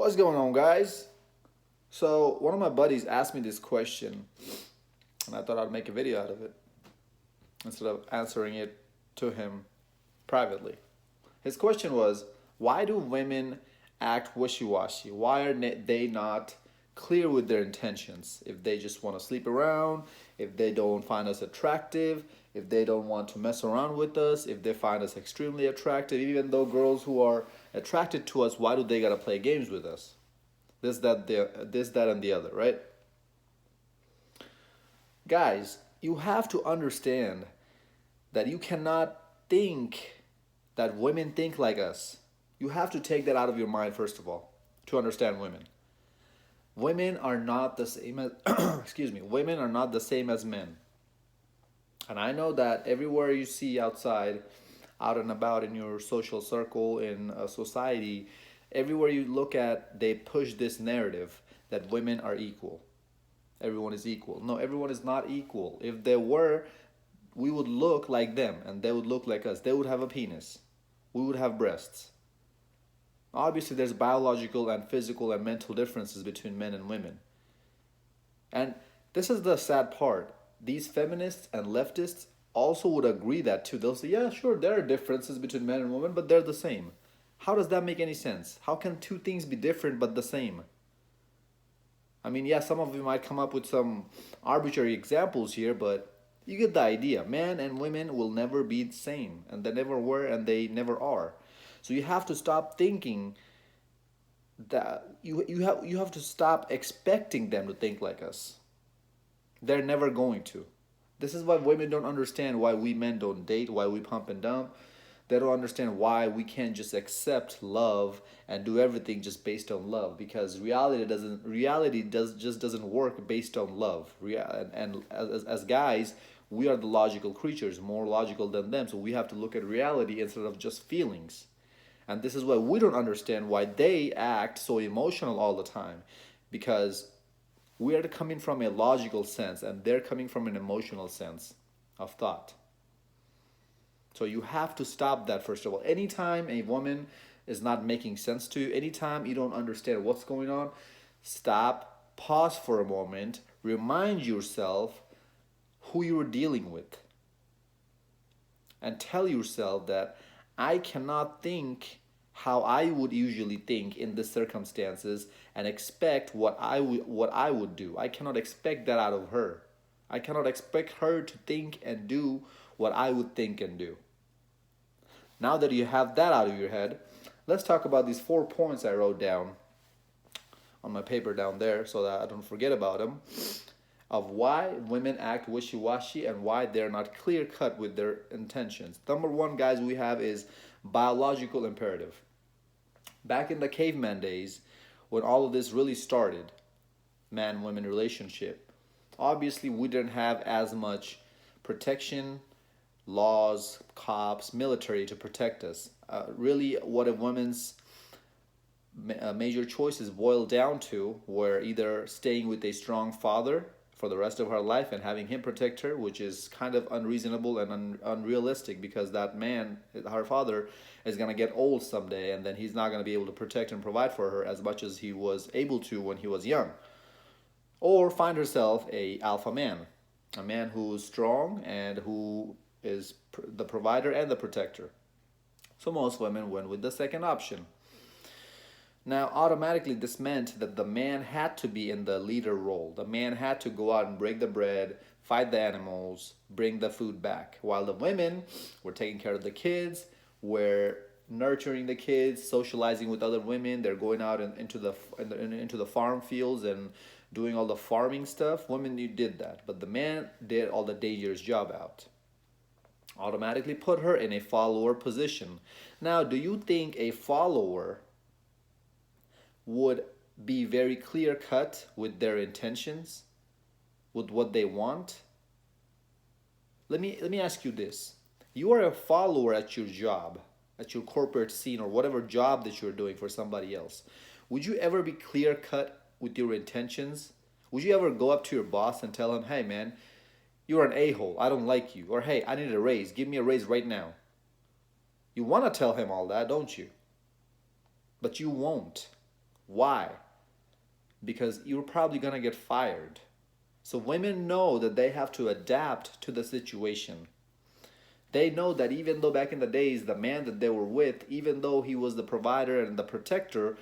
What's going on, guys? So, one of my buddies asked me this question, and I thought I'd make a video out of it instead of answering it to him privately. His question was, why do women act wishy washy? Why are they not clear with their intentions? If they just want to sleep around, if they don't find us attractive, if they don't want to mess around with us, if they find us extremely attractive, even though girls who are attracted to us, why do they gotta play games with us? This, that, and the other, right? Guys, you have to understand that you cannot think that women think like us. You have to take that out of your mind, first of all, to understand women. Women are not the same as, excuse me, women are not the same as men. And I know that everywhere you see outside, out and about in your social circle, in society, everywhere you look at, they push this narrative that women are equal. Everyone is equal. No, everyone is not equal. If they were, we would look like them and they would look like us. They would have a penis. We would have breasts. Obviously, there's biological and physical and mental differences between men and women. And this is the sad part. These feminists and leftists also would agree that too. They'll say, yeah, sure, there are differences between men and women, but they're the same. How does that make any sense? How can two things be different but the same? I mean, yeah, some of you might come up with some arbitrary examples here, but you get the idea. Men and women will never be the same, and they never were, and they never are. So you have to stop thinking that you have to stop expecting them to think like us. They're never going to. This is why women don't understand why we men don't date, why we pump and dump. They don't understand why we can't just accept love and do everything just based on love, because reality just doesn't work based on love. And as guys, we are the logical creatures, more logical than them. So we have to look at reality instead of just feelings. And this is why we don't understand why they act so emotional all the time, because we are coming from a logical sense and they're coming from an emotional sense of thought. So you have to stop that, first of all. Anytime a woman is not making sense to you, anytime you don't understand what's going on, stop, pause for a moment, remind yourself who you're dealing with, and tell yourself that I cannot think how I would usually think in the circumstances and expect what I would do. I cannot expect that out of her. I cannot expect her to think and do what I would think and do. Now that you have that out of your head, let's talk about these 4 points I wrote down on my paper down there so that I don't forget about them, of why women act wishy-washy and why they're not clear-cut with their intentions. Number one, guys, we have is biological imperative. Back in the caveman days, when all of this really started, man-woman relationship, obviously we didn't have as much protection, laws, cops, military to protect us. Really, what a woman's major choices boil down to were either staying with a strong father for the rest of her life and having him protect her, which is kind of unreasonable and unrealistic, because that man, her father, is going to get old someday and then he's not going to be able to protect and provide for her as much as he was able to when he was young. Or find herself a alpha man, a man who's strong and who is the provider and the protector. So most women went with the second option. Now, automatically, this meant that the man had to be in the leader role. The man had to go out and break the bread, fight the animals, bring the food back, while the women were taking care of the kids, were nurturing the kids, socializing with other women. They're going out into the farm fields and doing all the farming stuff. Women, you did that, but the man did all the dangerous job out. Automatically put her in a follower position. Now, do you think a follower would be very clear cut with their intentions, with what they want? Let me ask you this. You are a follower at your job, at your corporate scene, or whatever job that you're doing for somebody else. Would you ever be clear cut with your intentions? Would you ever go up to your boss and tell him, hey man, you're an a-hole, I don't like you, or hey, I need a raise, give me a raise right now? You want to tell him all that, don't you? But you won't. Why? Because you're probably going to get fired. So women know that they have to adapt to the situation. They know that even though back in the days, the man that they were with, even though he was the provider and the protector,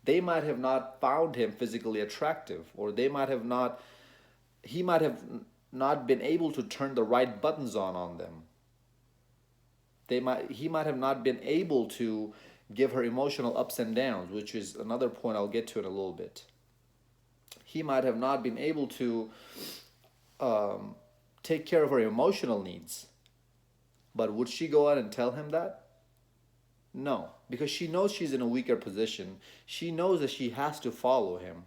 they might have not found him physically attractive, or he might have not been able to turn the right buttons on them. He might have not been able to give her emotional ups and downs, which is another point I'll get to in a little bit. He might have not been able to take care of her emotional needs. But would she go out and tell him that? No, because she knows she's in a weaker position. She knows that she has to follow him.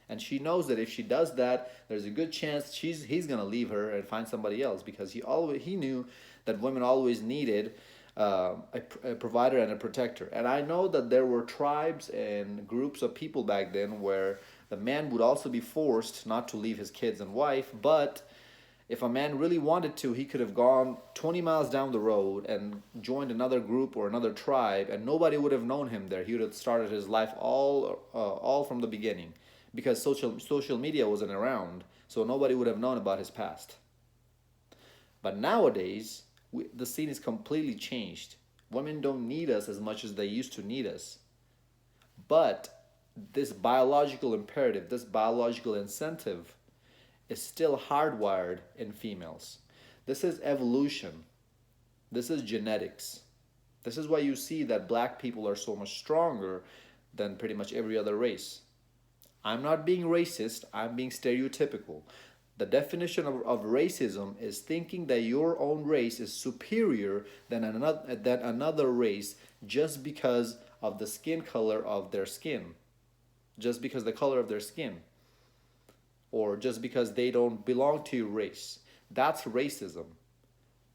And she knows that if she does that, there's a good chance he's gonna leave her and find somebody else, because he knew that women always needed a provider and a protector. And I know that there were tribes and groups of people back then where the man would also be forced not to leave his kids and wife, but if a man really wanted to, he could have gone 20 miles down the road and joined another group or another tribe, and nobody would have known him there. He would have started his life all from the beginning, because social media wasn't around, so nobody would have known about his past. But nowadays, the scene is completely changed. Women don't need us as much as they used to need us. But this biological imperative, this biological incentive, is still hardwired in females. This is evolution. This is genetics. This is why you see that black people are so much stronger than pretty much every other race. I'm not being racist, I'm being stereotypical. The definition of racism is thinking that your own race is superior than another race just because of the skin color of their skin. Just because the color of their skin. Or just because they don't belong to your race. That's racism.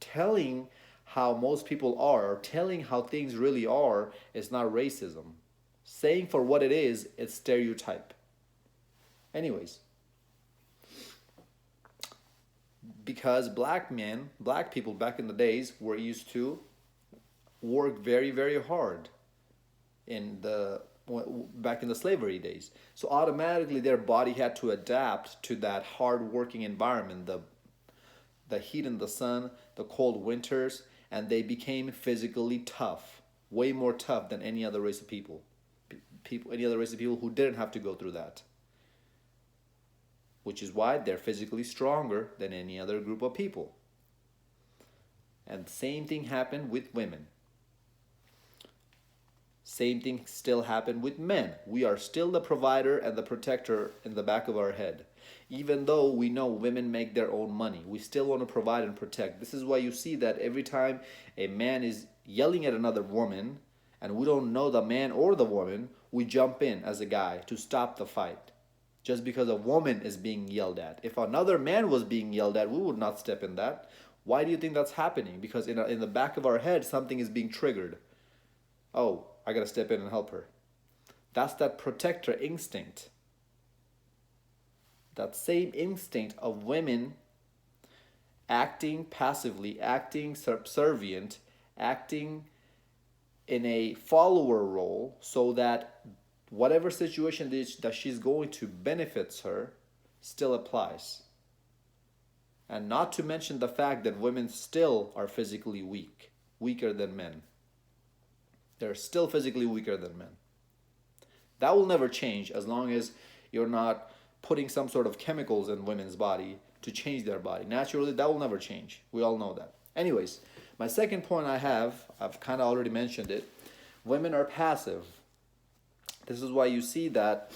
Telling how most people are, or telling how things really are, is not racism. Saying for what it is, it's stereotype. Anyways, because black people back in the days were used to work very, very hard back in the slavery days. So automatically their body had to adapt to that hard working environment, the heat in the sun, the cold winters, and they became physically tough, way more tough than any other race of people. Any other race of people who didn't have to go through that. Which is why they're physically stronger than any other group of people. And the same thing happened with women. Same thing still happened with men. We are still the provider and the protector in the back of our head. Even though we know women make their own money, we still want to provide and protect. This is why you see that every time a man is yelling at another woman, and we don't know the man or the woman, we jump in as a guy to stop the fight. Just because a woman is being yelled at. If another man was being yelled at, we would not step in that. Why do you think that's happening? Because in the back of our head, something is being triggered. Oh, I gotta step in and help her. That's that protector instinct. That same instinct of women acting passively, acting subservient, acting in a follower role so that whatever situation that she's going to benefits her still applies. And not to mention the fact that women still are physically weaker than men. They're still physically weaker than men. That will never change as long as you're not putting some sort of chemicals in women's body to change their body. Naturally, that will never change. We all know that. Anyways, my second point I've kind of already mentioned it. Women are passive. This is why you see that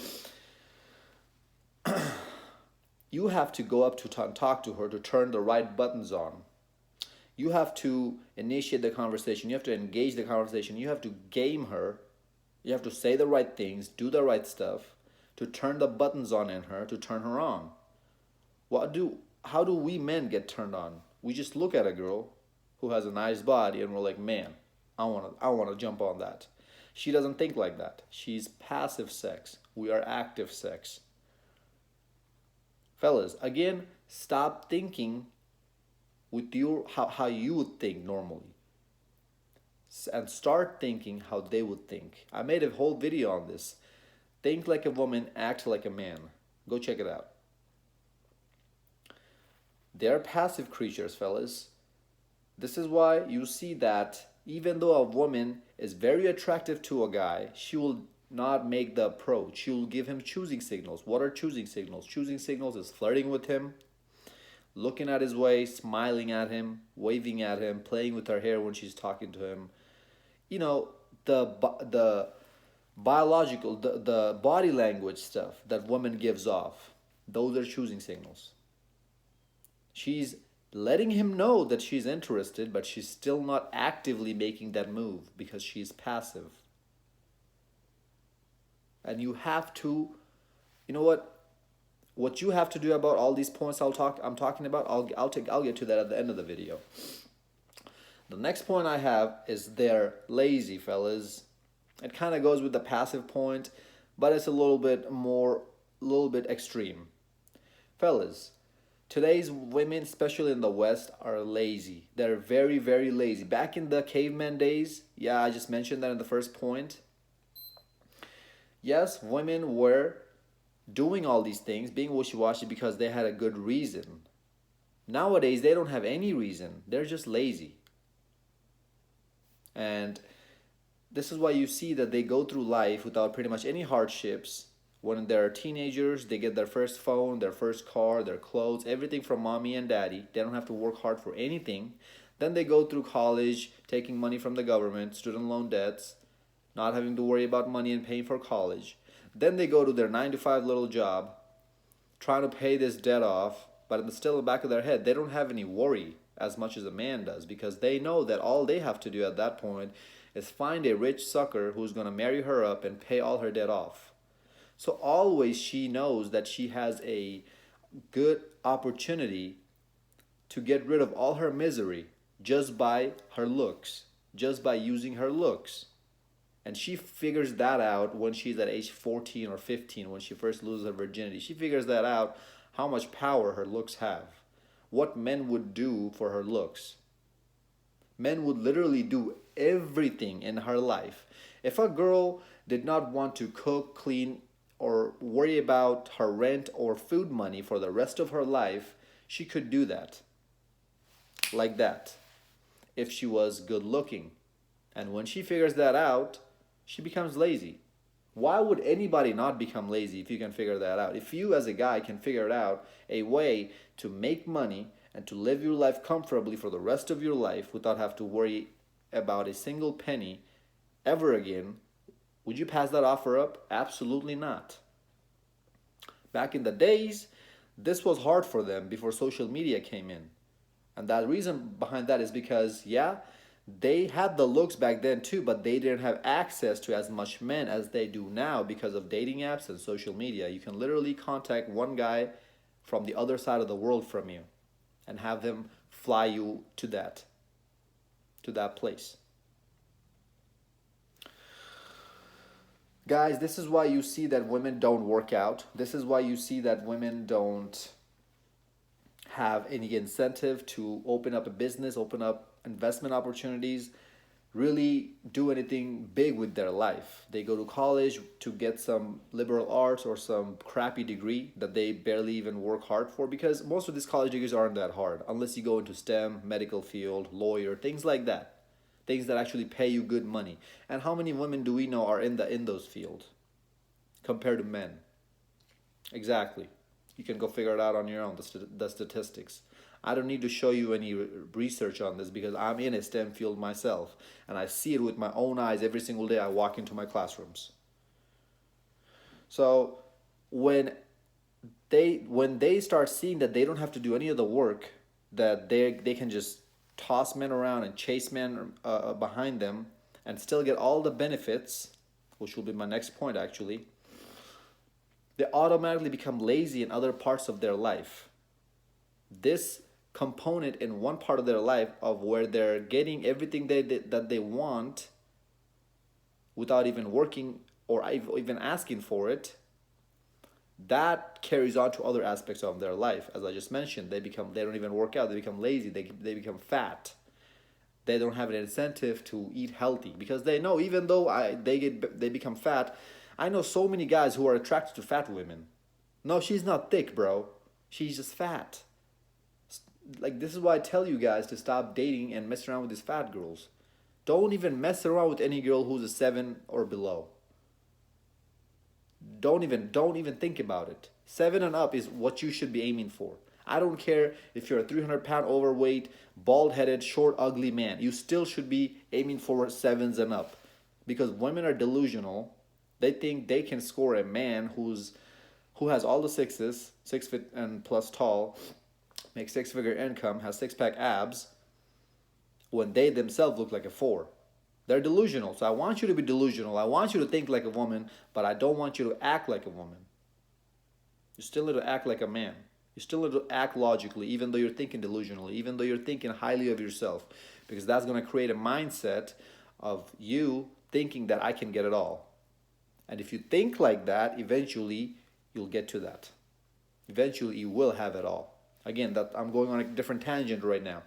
you have to go up to talk to her to turn the right buttons on. You have to initiate the conversation. You have to engage the conversation. You have to game her. You have to say the right things, do the right stuff to turn the buttons on in her, to turn her on. How do we men get turned on? We just look at a girl who has a nice body and we're like, man, I want to jump on that. She doesn't think like that. She's passive sex. We are active sex. Fellas, again, stop thinking with how you would think normally. And start thinking how they would think. I made a whole video on this. Think like a woman, act like a man. Go check it out. They're passive creatures, fellas. This is why you see that even though a woman is very attractive to a guy, she will not make the approach. She will give him choosing signals. What are choosing signals? Choosing signals is flirting with him, looking at his waist, smiling at him, waving at him, playing with her hair when she's talking to him. You know, the biological, the body language stuff that woman gives off, those are choosing signals. She's letting him know that she's interested, but she's still not actively making that move because she's passive. And you have to, you know what you have to do about all these points I'm talking about, I'll get to that at the end of the video. The next point I have is they're lazy, fellas. It kind of goes with the passive point, but it's a little bit extreme. Fellas, today's women, especially in the West, are lazy. They're very, very lazy. Back in the caveman days, yeah, I just mentioned that in the first point. Yes, women were doing all these things, being wishy-washy because they had a good reason. Nowadays, they don't have any reason. They're just lazy. And this is why you see that they go through life without pretty much any hardships. When they're teenagers, they get their first phone, their first car, their clothes, everything from mommy and daddy. They don't have to work hard for anything. Then they go through college, taking money from the government, student loan debts, not having to worry about money and paying for college. Then they go to their 9 to 5 little job, trying to pay this debt off, but still in the back of their head, they don't have any worry as much as a man does because they know that all they have to do at that point is find a rich sucker who's going to marry her up and pay all her debt off. So always she knows that she has a good opportunity to get rid of all her misery just by her looks, just by using her looks. And she figures that out when she's at age 14 or 15, when she first loses her virginity. She figures that out, how much power her looks have, what men would do for her looks. Men would literally do everything in her life. If a girl did not want to cook, clean, or worry about her rent or food money for the rest of her life, she could do that. Like that. If she was good looking. And when she figures that out, she becomes lazy. Why would anybody not become lazy if you can figure that out? If you as a guy can figure out a way to make money and to live your life comfortably for the rest of your life without having to worry about a single penny ever again, would you pass that offer up? Absolutely not. Back in the days, this was hard for them before social media came in. And that reason behind that is because, yeah, they had the looks back then too, but they didn't have access to as much men as they do now because of dating apps and social media. You can literally contact one guy from the other side of the world from you and have him fly you to that place. Guys, this is why you see that women don't work out. This is why you see that women don't have any incentive to open up a business, open up investment opportunities, really do anything big with their life. They go to college to get some liberal arts or some crappy degree that they barely even work hard for, because most of these college degrees aren't that hard unless you go into STEM, medical field, lawyer, things like that. Things that actually pay you good money. And how many women do we know are in those fields compared to men? Exactly. You can go figure it out on your own, the statistics. I don't need to show you any research on this because I'm in a STEM field myself and I see it with my own eyes every single day I walk into my classrooms. So when they start seeing that they don't have to do any of the work, that they can just toss men around and chase men behind them and still get all the benefits, which will be my next point actually, they automatically become lazy in other parts of their life. This component in one part of their life of where they're getting everything that they want without even working or even asking for it, that carries on to other aspects of their life. As I just mentioned, they don't even work out, they become lazy, they become fat. They don't have an incentive to eat healthy because they know even though they become fat, I know so many guys who are attracted to fat women. No, she's not thick, bro. She's just fat. Like, this is why I tell you guys to stop dating and mess around with these fat girls. Don't even mess around with any girl who's a 7 or below. Don't even think about it. 7 and up is what you should be aiming for. I don't care if you're a 300-pound overweight, bald-headed, short, ugly man. You still should be aiming for 7s and up. Because women are delusional. They think they can score a man who has all the sixes, 6 feet and plus tall, makes six-figure income, has six-pack abs, when they themselves look like a 4. They're delusional. So I want you to be delusional. I want you to think like a woman, but I don't want you to act like a woman. You still need to act like a man. You still need to act logically, even though you're thinking delusionally, even though you're thinking highly of yourself, because that's going to create a mindset of you thinking that I can get it all. And if you think like that, eventually you'll get to that. Eventually you will have it all. Again, that I'm going on a different tangent right now.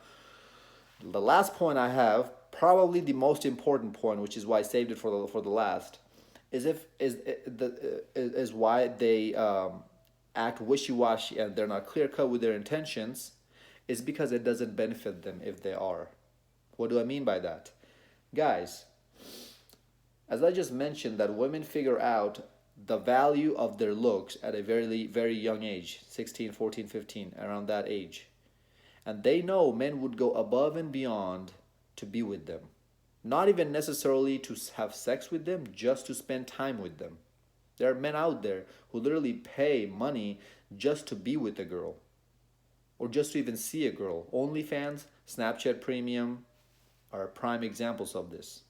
The last point I have, probably the most important point, which is why I saved it for the last, is why they act wishy-washy and they're not clear-cut with their intentions, is because it doesn't benefit them if they are. What do I mean by that? Guys, as I just mentioned, that women figure out the value of their looks at a very, very young age, 16, 14, 15, around that age. And they know men would go above and beyond to be with them. Not even necessarily to have sex with them, just to spend time with them. There are men out there who literally pay money just to be with a girl. Or just to even see a girl. OnlyFans, Snapchat Premium are prime examples of this.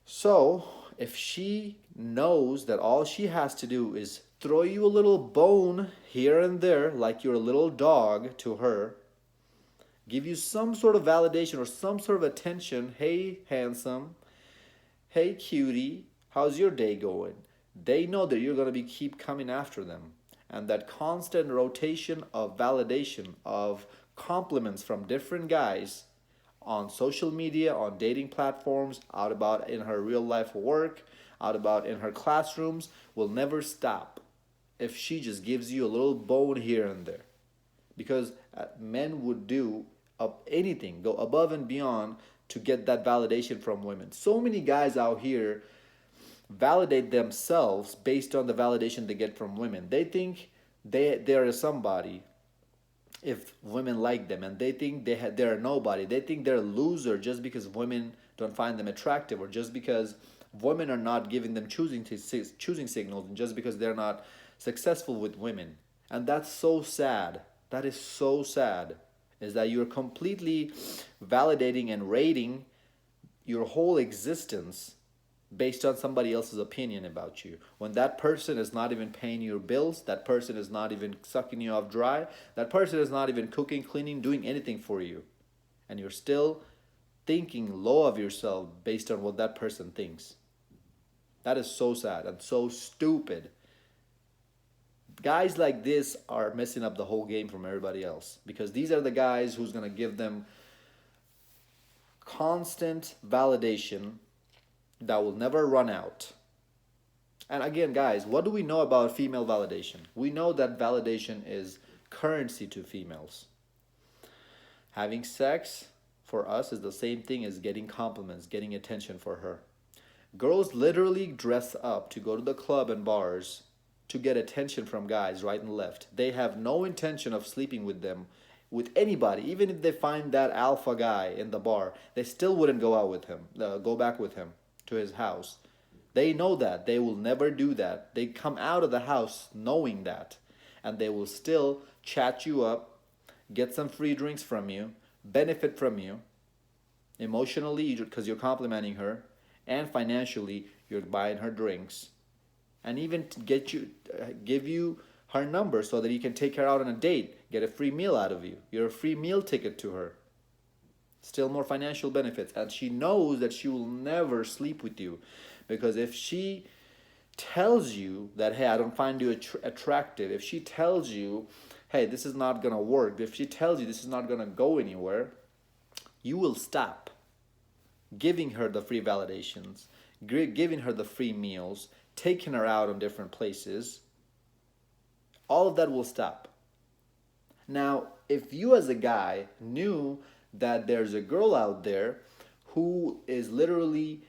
So, if she knows that all she has to do is throw you a little bone here and there, like you're a little dog to her, give you some sort of validation or some sort of attention, hey handsome, hey cutie, how's your day going? They know that you're going to keep coming after them. And that constant rotation of validation, of compliments from different guys on social media, on dating platforms, out about in her real life work, out about in her classrooms, will never stop if she just gives you a little bone here and there. Because men would do anything, go above and beyond to get that validation from women. So many guys out here validate themselves based on the validation they get from women. They think they're somebody if women like them, and they think they're nobody. They think they're a loser just because women don't find them attractive, or just because women are not giving them choosing signals, and just because they're not successful with women. And that's so sad. That is so sad, is that you're completely validating and rating your whole existence based on somebody else's opinion about you. When that person is not even paying your bills, that person is not even sucking you off dry, that person is not even cooking, cleaning, doing anything for you. And you're still thinking low of yourself based on what that person thinks. That is so sad and so stupid. Guys like this are messing up the whole game from everybody else, because these are the guys who's going to give them constant validation that will never run out. And again, guys, what do we know about female validation? We know that validation is currency to females. Having sex for us is the same thing as getting compliments, getting attention for her. Girls literally dress up to go to the club and bars to get attention from guys right and left. They have no intention of sleeping with them, with anybody. Even if they find that alpha guy in the bar, they still wouldn't go out with him, go back with him to his house. They know that. They will never do that. They come out of the house knowing that. And they will still chat you up, get some free drinks from you, benefit from you, emotionally because you're complimenting her, and financially you're buying her drinks, and even give you her number so that you can take her out on a date, get a free meal out of you. You're a free meal ticket to her. Still more financial benefits. And she knows that she will never sleep with you, because if she tells you that, hey, I don't find you attractive, if she tells you, hey, this is not going to work, if she tells you this is not going to go anywhere, you will stop giving her the free validations, giving her the free meals, taking her out on different places, all of that will stop. Now, if you as a guy knew that there's a girl out there who is literally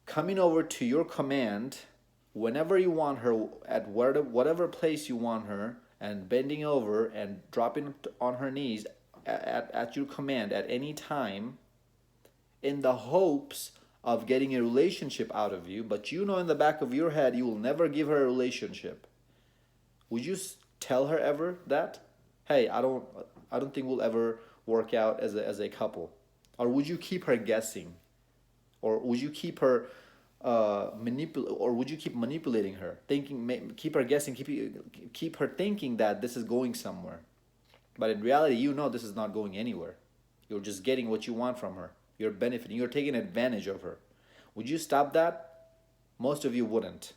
coming over to your command whenever you want her, at whatever place you want her, and bending over and dropping on her knees at your command at any time, in the hopes of getting a relationship out of you, but you know in the back of your head you will never give her a relationship, would you tell her ever that, hey, I don't think we'll ever work out as a couple? Or would you keep her guessing? Or would you keep her or would you keep manipulating her, thinking, keep her guessing, keep her thinking that this is going somewhere, but in reality you know this is not going anywhere. You're just getting what you want from her. You're benefiting. You're taking advantage of her. Would you stop that? Most of you wouldn't.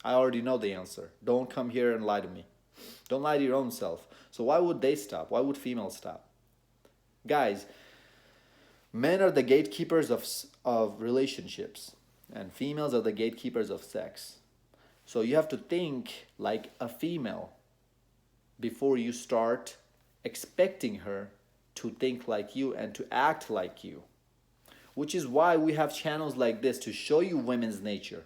I already know the answer. Don't come here and lie to me. Don't lie to your own self. So why would they stop? Why would females stop? Guys, men are the gatekeepers of relationships, and females are the gatekeepers of sex. So you have to think like a female before you start expecting her to think like you and to act like you. Which is why we have channels like this, to show you women's nature.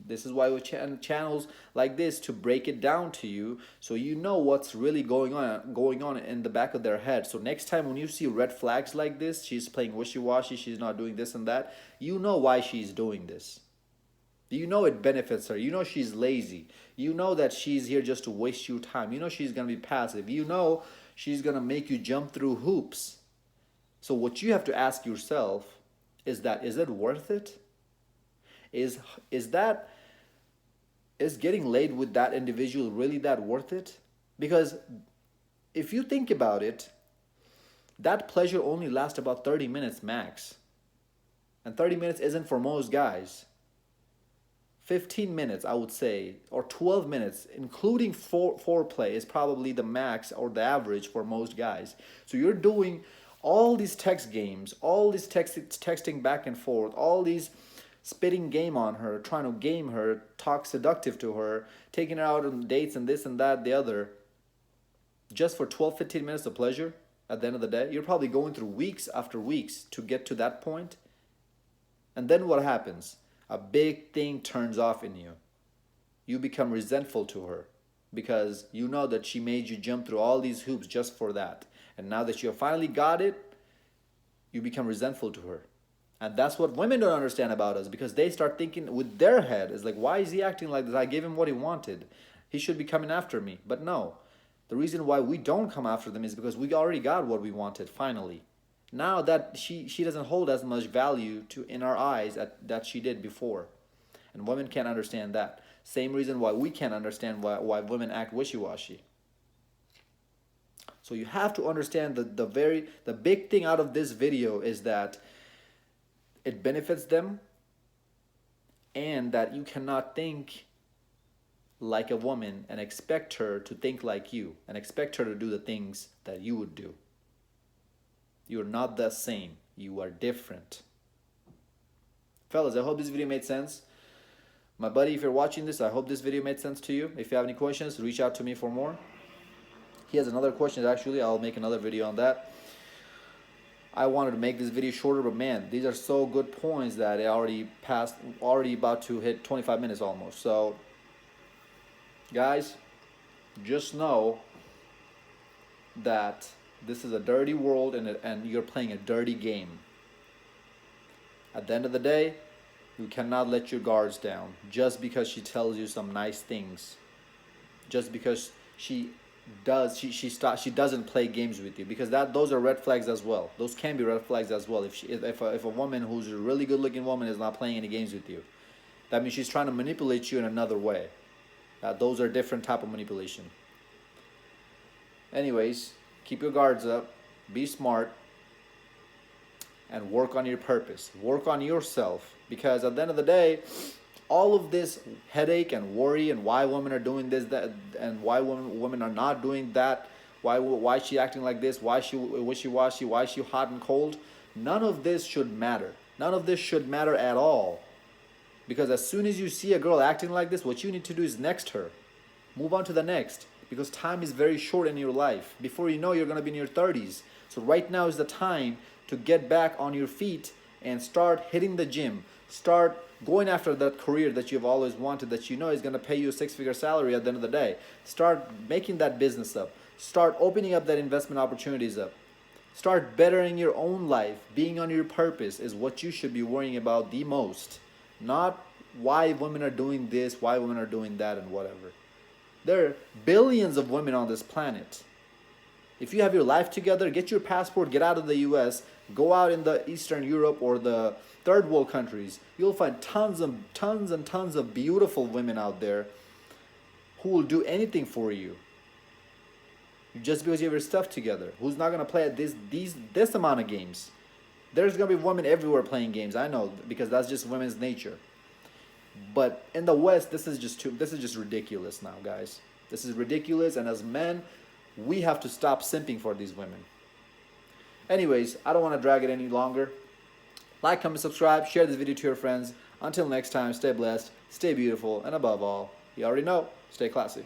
This is why we have channels like this, to break it down to you so you know what's really going on in the back of their head. So next time when you see red flags like this, she's playing wishy-washy, she's not doing this and that, you know why she's doing this. You know it benefits her. You know she's lazy. You know that she's here just to waste your time. You know she's going to be passive. You know she's going to make you jump through hoops. So what you have to ask yourself is it worth it? Is getting laid with that individual really that worth it? Because if you think about it, that pleasure only lasts about 30 minutes max. And 30 minutes isn't for most guys. 15 minutes, I would say, or 12 minutes, including foreplay, is probably the max or the average for most guys. So you're doing all these text games, all these texting back and forth, all these spitting game on her, trying to game her, talk seductive to her, taking her out on dates and this and that, the other, just for 12, 15 minutes of pleasure at the end of the day. You're probably going through weeks after weeks to get to that point. And then what happens? A big thing turns off in you. You become resentful to her because you know that she made you jump through all these hoops just for that. And now that you have finally got it, you become resentful to her. And that's what women don't understand about us, because they start thinking with their head, it's like, why is he acting like this? I gave him what he wanted. He should be coming after me. But no, the reason why we don't come after them is because we already got what we wanted finally. Now that she doesn't hold as much value in our eyes that she did before. And women can't understand that. Same reason why we can't understand why women act wishy-washy. So you have to understand the big thing out of this video is that it benefits them, and that you cannot think like a woman and expect her to think like you and expect her to do the things that you would do. You're not the same. You are different. Fellas, I hope this video made sense. My buddy, if you're watching this, I hope this video made sense to you. If you have any questions, reach out to me for more. He has another question, actually. I'll make another video on that. I wanted to make this video shorter, but man, these are so good points that it already about to hit 25 minutes almost. So, guys, just know that this is a dirty world, and you're playing a dirty game. At the end of the day, you cannot let your guards down just because she tells you some nice things. Just because she doesn't play games with you, because those are red flags as well. Those can be red flags as well. If a woman who's a really good looking woman is not playing any games with you, that means she's trying to manipulate you in another way. Those are different type of manipulation. Anyways, keep your guards up, be smart, and work on your purpose. Work on yourself, because at the end of the day, all of this headache and worry and why women are doing this, that, and why women are not doing that, why is she acting like this, why is she wishy-washy, why is she hot and cold, none of this should matter. None of this should matter at all. Because as soon as you see a girl acting like this, what you need to do is next her. Move on to the next. Because time is very short in your life. Before you know, you're going to be in your 30s. So right now is the time to get back on your feet and start hitting the gym. Start going after that career that you've always wanted, that you know is going to pay you a six-figure salary at the end of the day. Start making that business up. Start opening up that investment opportunities up. Start bettering your own life. Being on your purpose is what you should be worrying about the most. Not why women are doing this, why women are doing that, and whatever. There are billions of women on this planet. If you have your life together, get your passport, get out of the US, go out in the Eastern Europe or the third world countries. You'll find tons and tons of beautiful women out there who will do anything for you. Just because you have your stuff together. Who's not going to play at this amount of games? There's going to be women everywhere playing games. I know, because that's just women's nature. But in the West, this is just ridiculous now, guys. This is ridiculous, and as men, we have to stop simping for these women. Anyways, I don't want to drag it any longer. Like, comment, subscribe, share this video to your friends. Until next time, stay blessed, stay beautiful, and above all, you already know, stay classy.